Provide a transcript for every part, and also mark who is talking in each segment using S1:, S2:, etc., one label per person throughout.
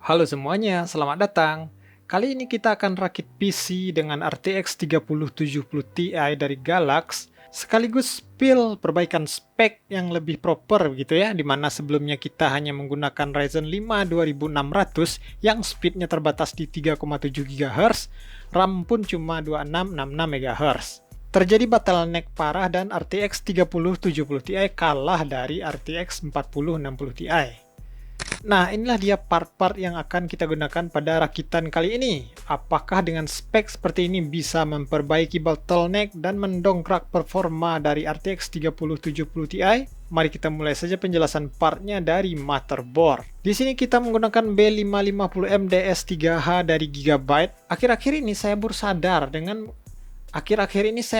S1: Halo semuanya, selamat datang. Kali ini kita akan rakit PC dengan RTX 3070 Ti dari Galax, sekaligus spill perbaikan spek yang lebih proper gitu ya, dimana sebelumnya kita hanya menggunakan Ryzen 5 2600 yang speednya terbatas di 3,7 GHz, RAM pun cuma 2666 MHz. Terjadi bottleneck parah dan RTX 3070 Ti kalah dari RTX 4060 Ti. Nah, inilah dia part-part yang akan kita gunakan pada rakitan kali ini. Apakah dengan spek seperti ini bisa memperbaiki bottleneck dan mendongkrak performa dari RTX 3070 Ti? Mari kita mulai saja penjelasan partnya dari motherboard. Di sini kita menggunakan B550M DS3H dari Gigabyte. Akhir-akhir ini saya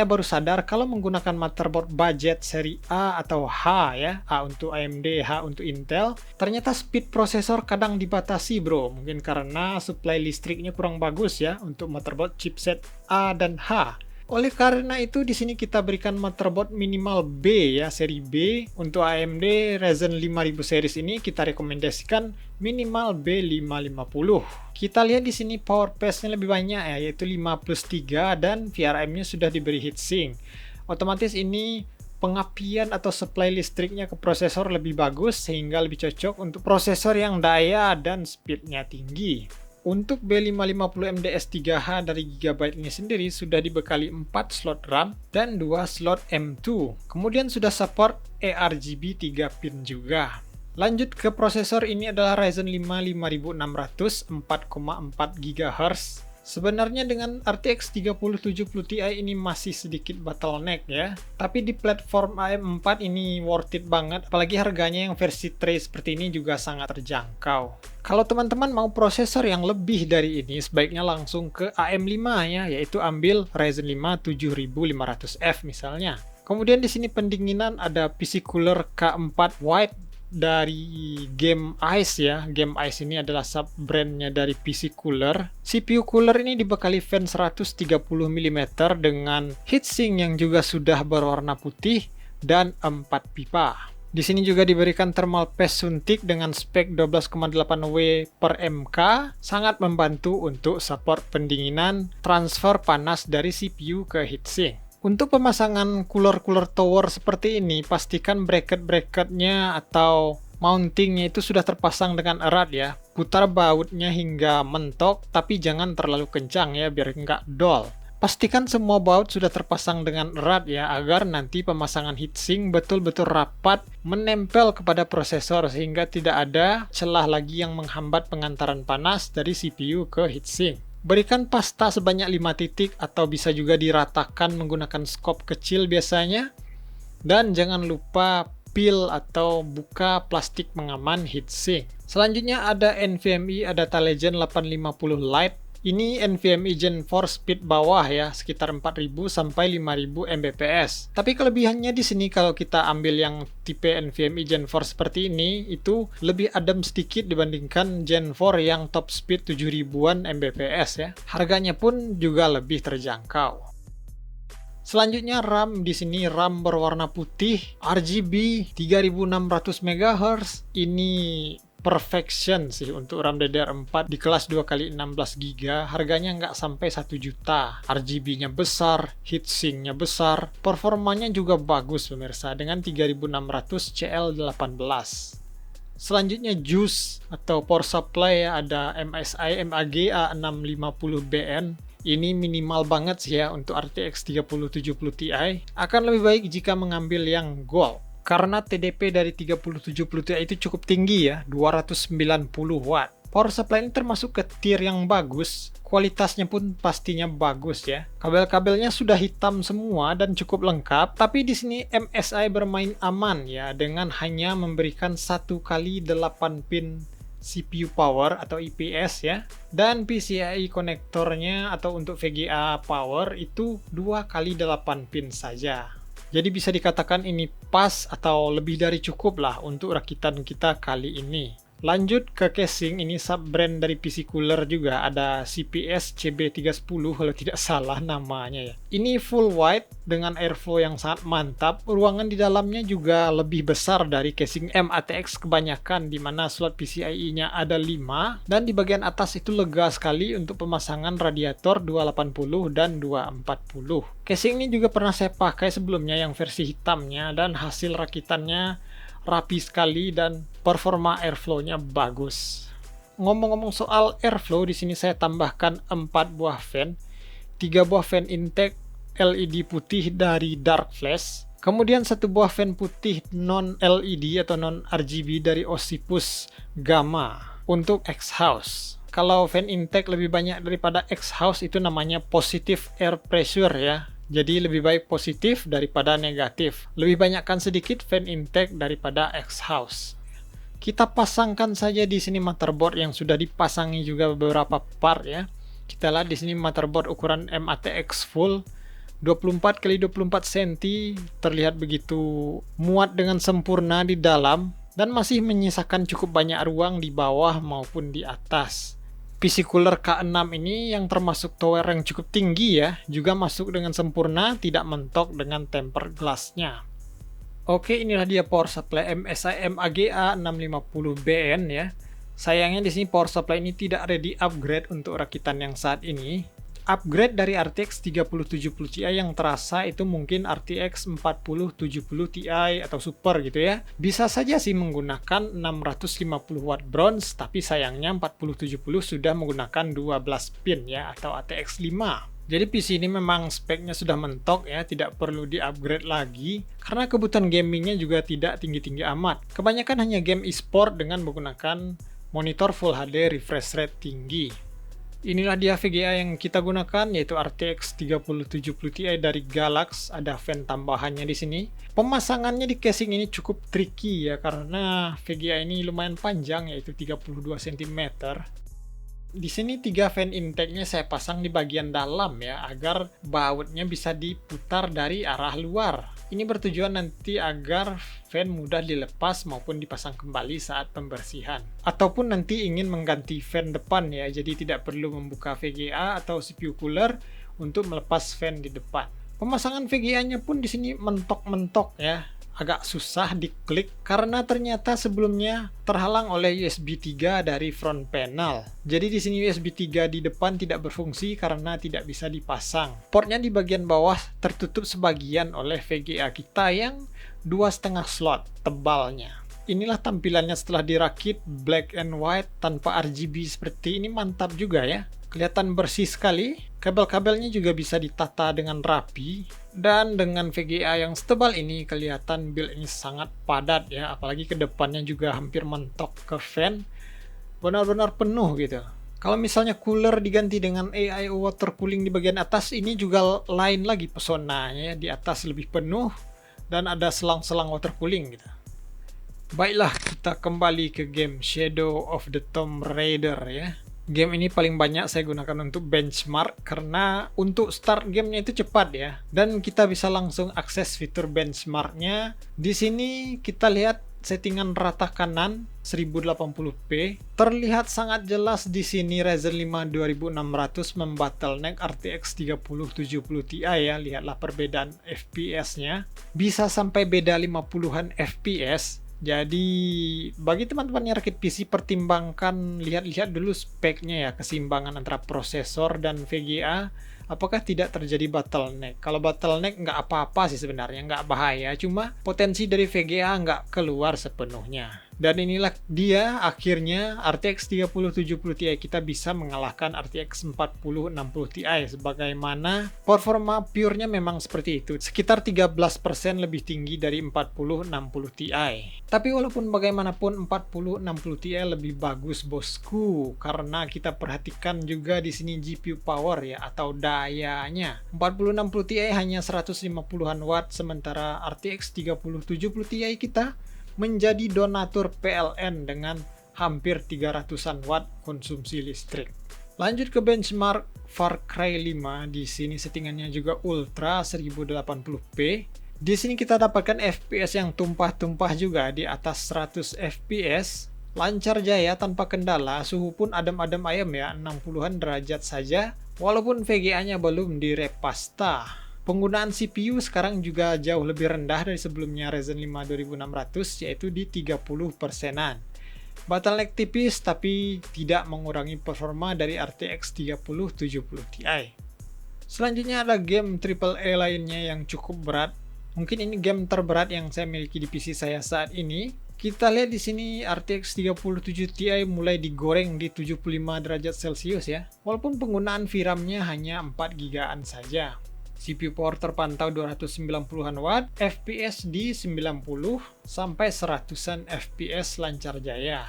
S1: baru sadar kalau menggunakan motherboard budget seri A atau H ya, A untuk AMD, H untuk Intel, ternyata speed prosesor kadang dibatasi bro, mungkin karena supply listriknya kurang bagus ya untuk motherboard chipset A dan H. Oleh karena itu di sini kita berikan motherboard minimal B ya, seri B. Untuk AMD Ryzen 5000 series ini kita rekomendasikan minimal B550. Kita lihat di sini power pass-nya lebih banyak ya, yaitu 5+3 dan VRM-nya sudah diberi heatsink. Otomatis ini pengapian atau supply listriknya ke prosesor lebih bagus sehingga lebih cocok untuk prosesor yang daya dan speednya tinggi. Untuk B550M DS3H dari Gigabyte ini sendiri sudah dibekali 4 slot RAM dan 2 slot M2. Kemudian sudah support ARGB 3 pin juga. Lanjut ke prosesor, ini adalah Ryzen 5 5600 4,4 GHz. Sebenarnya dengan RTX 3070 Ti ini masih sedikit bottleneck ya. Tapi di platform AM4 ini worth it banget, apalagi harganya yang versi tray seperti ini juga sangat terjangkau. Kalau teman-teman mau prosesor yang lebih dari ini, sebaiknya langsung ke AM5 ya, yaitu ambil Ryzen 5 7500F misalnya. Kemudian di sini pendinginan ada PC Cooler K4 White dari Game Ice ya. Game Ice ini adalah sub brandnya dari PC Cooler. CPU cooler ini dibekali fan 130 mm dengan heatsink yang juga sudah berwarna putih dan 4 pipa. Di sini juga diberikan thermal paste suntik dengan spek 12,8 W per MK, sangat membantu untuk support pendinginan transfer panas dari CPU ke heatsink. Untuk pemasangan cooler tower seperti ini, pastikan bracket-bracketnya atau mountingnya itu sudah terpasang dengan erat ya. Putar bautnya hingga mentok, tapi jangan terlalu kencang ya, biar nggak dol. Pastikan semua baut sudah terpasang dengan erat ya, agar nanti pemasangan heatsink betul-betul rapat menempel kepada prosesor sehingga tidak ada celah lagi yang menghambat pengantaran panas dari CPU ke heatsink. Berikan pasta sebanyak 5 titik atau bisa juga diratakan menggunakan skop kecil biasanya. Dan jangan lupa peel atau buka plastik pengaman heatsink. Selanjutnya ada NVMe, ada Legend 850 Lite. Ini NVMe Gen 4 speed bawah ya, sekitar 4000 sampai 5000 Mbps. Tapi kelebihannya di sini kalau kita ambil yang tipe NVMe Gen 4 seperti ini, itu lebih adem sedikit dibandingkan Gen 4 yang top speed 7000-an Mbps ya. Harganya pun juga lebih terjangkau. Selanjutnya RAM, di sini RAM berwarna putih, RGB 3600 MHz. Ini perfection sih untuk RAM DDR4 di kelas 2x16GB. Harganya nggak sampai 1 juta. RGB-nya besar, heatsinknya besar, performanya juga bagus pemirsa dengan 3600 CL18. Selanjutnya JUICE atau power supply ya, ada MSI MAG A650BN. Ini minimal banget sih ya untuk RTX 3070 Ti. Akan lebih baik jika mengambil yang gold. Karena TDP dari 3070 Ti itu cukup tinggi ya, 290 watt. Power supply ini termasuk ke tier yang bagus, kualitasnya pun pastinya bagus ya. Kabel-kabelnya sudah hitam semua dan cukup lengkap, tapi di sini MSI bermain aman ya, dengan hanya memberikan 1x8 pin CPU power atau IPS ya, dan PCIe konektornya atau untuk VGA power itu 2x8 pin saja. Jadi bisa dikatakan ini pas atau lebih dari cukup lah untuk rakitan kita kali ini. Lanjut ke casing, ini sub brand dari PC cooler juga, ada CPS CB310 kalau tidak salah namanya ya. Ini full white dengan airflow yang sangat mantap. Ruangan di dalamnya juga lebih besar dari casing M-ATX kebanyakan, di mana slot PCIe-nya ada 5, dan di bagian atas itu lega sekali untuk pemasangan radiator 280 dan 240. Casing ini juga pernah saya pakai sebelumnya yang versi hitamnya, dan hasil rakitannya rapi sekali dan performa airflow-nya bagus. Ngomong-ngomong soal airflow, di sini saya tambahkan 4 buah fan, 3 buah fan intake LED putih dari Dark Flash, kemudian 1 buah fan putih non LED atau non RGB dari Olympus Gamma untuk X-House. Kalau fan intake lebih banyak daripada X-House itu namanya positive air pressure ya. Jadi lebih baik positif daripada negatif. Lebih banyakkan sedikit fan intake daripada X-House. Kita pasangkan saja di sini motherboard yang sudah dipasangi juga beberapa part ya. Kita lihat di sini motherboard ukuran M-ATX full 24 x 24 cm, terlihat begitu muat dengan sempurna di dalam dan masih menyisakan cukup banyak ruang di bawah maupun di atas. PC cooler K6 ini yang termasuk tower yang cukup tinggi ya, juga masuk dengan sempurna, tidak mentok dengan tempered glass-nya. Oke, inilah dia power supply MSI MAGA 650BN ya. Sayangnya di sini power supply ini tidak ready upgrade untuk rakitan yang saat ini. Upgrade dari RTX 3070 Ti yang terasa itu mungkin RTX 4070 Ti atau Super gitu ya. Bisa saja sih menggunakan 650 watt bronze, tapi sayangnya 4070 sudah menggunakan 12 pin ya atau ATX 5. Jadi PC ini memang speknya sudah mentok ya, tidak perlu di-upgrade lagi karena kebutuhan gamingnya juga tidak tinggi-tinggi amat. Kebanyakan hanya game e-sport dengan menggunakan monitor Full HD refresh rate tinggi. Inilah dia VGA yang kita gunakan, yaitu RTX 3070 Ti dari Galax. Ada fan tambahannya di sini. Pemasangannya di casing ini cukup tricky ya, karena VGA ini lumayan panjang, yaitu 32 cm. Di sini 3 fan intake-nya saya pasang di bagian dalam ya, agar bautnya bisa diputar dari arah luar. Ini bertujuan nanti agar fan mudah dilepas maupun dipasang kembali saat pembersihan. Ataupun nanti ingin mengganti fan depan ya, jadi tidak perlu membuka VGA atau CPU cooler untuk melepas fan di depan. Pemasangan VGA-nya pun di sini mentok-mentok ya. Agak susah diklik karena ternyata sebelumnya terhalang oleh USB 3 dari front panel. Jadi di sini USB 3 di depan tidak berfungsi karena tidak bisa dipasang. Portnya di bagian bawah tertutup sebagian oleh VGA kita yang 2,5 slot tebalnya. Inilah tampilannya setelah dirakit black and white tanpa RGB seperti ini, mantap juga ya. Kelihatan bersih sekali, kabel-kabelnya juga bisa ditata dengan rapi, dan dengan VGA yang setebal ini kelihatan build ini sangat padat ya, apalagi ke depannya juga hampir mentok ke fan, benar-benar penuh gitu. Kalau misalnya cooler diganti dengan AIO water cooling di bagian atas, ini juga lain lagi pesonanya ya, di atas lebih penuh dan ada selang-selang water cooling gitu. Baiklah, kita kembali ke game Shadow of the Tomb Raider ya. Game ini paling banyak saya gunakan untuk benchmark karena untuk start gamenya itu cepat ya, dan kita bisa langsung akses fitur benchmarknya. Di sini kita lihat settingan rata kanan 1080p. Terlihat sangat jelas di sini Ryzen 5 2600 membottleneck RTX 3070 Ti ya. Lihatlah perbedaan FPS-nya. Bisa sampai beda 50-an FPS. Jadi bagi teman-teman yang rakit PC, pertimbangkan, lihat-lihat dulu speknya ya, keseimbangan antara prosesor dan VGA, apakah tidak terjadi bottleneck. Kalau bottleneck nggak apa-apa sih sebenarnya, nggak bahaya, cuma potensi dari VGA nggak keluar sepenuhnya. Dan inilah dia akhirnya RTX 3070 Ti kita bisa mengalahkan RTX 4060 Ti, sebagaimana performa pure-nya memang seperti itu, sekitar 13% lebih tinggi dari 4060 Ti. Tapi walaupun bagaimanapun 4060 Ti lebih bagus bosku, karena kita perhatikan juga di sini GPU power ya, atau dayanya. 4060 Ti hanya 150-an watt, sementara RTX 3070 Ti kita menjadi donatur PLN dengan hampir 300-an watt konsumsi listrik. Lanjut ke benchmark Far Cry 5, di sini settingannya juga ultra 1080p. Di sini kita dapatkan FPS yang tumpah-tumpah juga di atas 100 FPS. Lancar jaya tanpa kendala, suhu pun adem-adem ayam ya, 60-an derajat saja, walaupun VGA-nya belum direpasta. Penggunaan CPU sekarang juga jauh lebih rendah dari sebelumnya Ryzen 5 2600, yaitu di 30%-an. Bottleneck tipis tapi tidak mengurangi performa dari RTX 3070 Ti. Selanjutnya ada game AAA lainnya yang cukup berat. Mungkin ini game terberat yang saya miliki di PC saya saat ini. Kita lihat di sini RTX 3070 Ti mulai digoreng di 75 derajat Celcius ya. Walaupun penggunaan VRAM-nya hanya 4 GB saja. CPU power terpantau 290-an watt, FPS di 90 sampai 100-an FPS lancar jaya.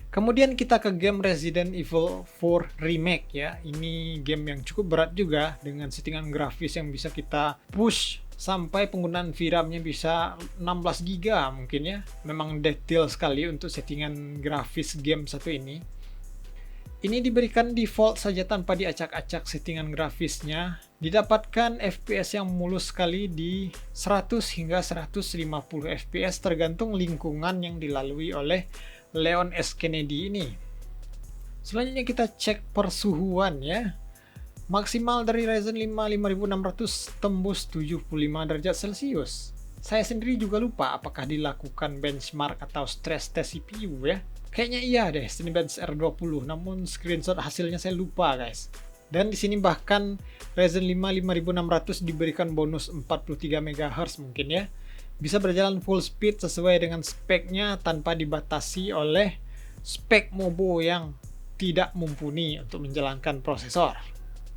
S1: Kemudian kita ke game Resident Evil 4 Remake ya. Ini game yang cukup berat juga dengan settingan grafis yang bisa kita push sampai penggunaan VRAM-nya bisa 16 GB mungkin ya. Memang detail sekali untuk settingan grafis game satu ini. Ini diberikan default saja tanpa diacak-acak settingan grafisnya. Didapatkan FPS yang mulus sekali di 100 hingga 150 FPS tergantung lingkungan yang dilalui oleh Leon S. Kennedy ini. Selanjutnya kita cek persuhuan ya. Maksimal dari Ryzen 5 5600 tembus 75 derajat Celcius. Saya sendiri juga lupa apakah dilakukan benchmark atau stress test CPU ya. Kayaknya iya deh, Cinebench R20, namun screenshot hasilnya saya lupa guys. Dan di sini bahkan Ryzen 5 5600 diberikan bonus 43 MHz mungkin ya. Bisa berjalan full speed sesuai dengan speknya tanpa dibatasi oleh spek Mobo yang tidak mumpuni untuk menjalankan prosesor.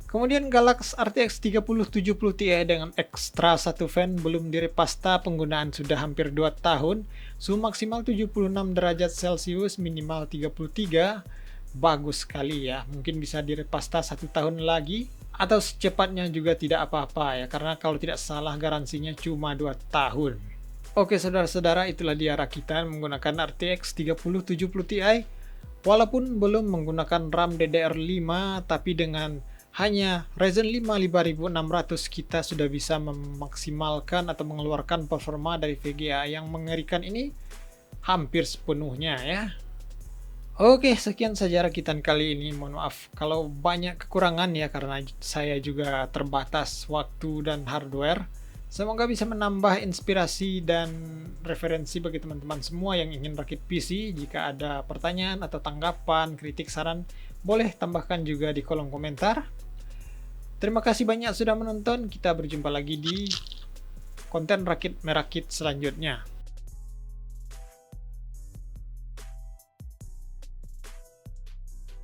S1: Kemudian Galaxy RTX 3070 Ti dengan ekstra satu fan belum direpasta, penggunaan sudah hampir 2 tahun, suhu maksimal 76 derajat Celcius, minimal 33, bagus sekali ya, mungkin bisa direpasta 1 tahun lagi, atau secepatnya juga tidak apa-apa ya, karena kalau tidak salah garansinya cuma 2 tahun. Oke saudara-saudara, itulah dia rakitan menggunakan RTX 3070 Ti, walaupun belum menggunakan RAM DDR5, tapi dengan hanya Ryzen 5 5600 kita sudah bisa memaksimalkan atau mengeluarkan performa dari VGA yang mengerikan ini hampir sepenuhnya ya. Oke, sekian saja rakitan kali ini. Mohon maaf kalau banyak kekurangan ya, karena saya juga terbatas waktu dan hardware. Semoga bisa menambah inspirasi dan referensi bagi teman-teman semua yang ingin rakit PC. Jika ada pertanyaan atau tanggapan, kritik, saran, boleh tambahkan juga di kolom komentar. Terima kasih banyak sudah menonton. Kita berjumpa lagi di konten Rakit Merakit selanjutnya.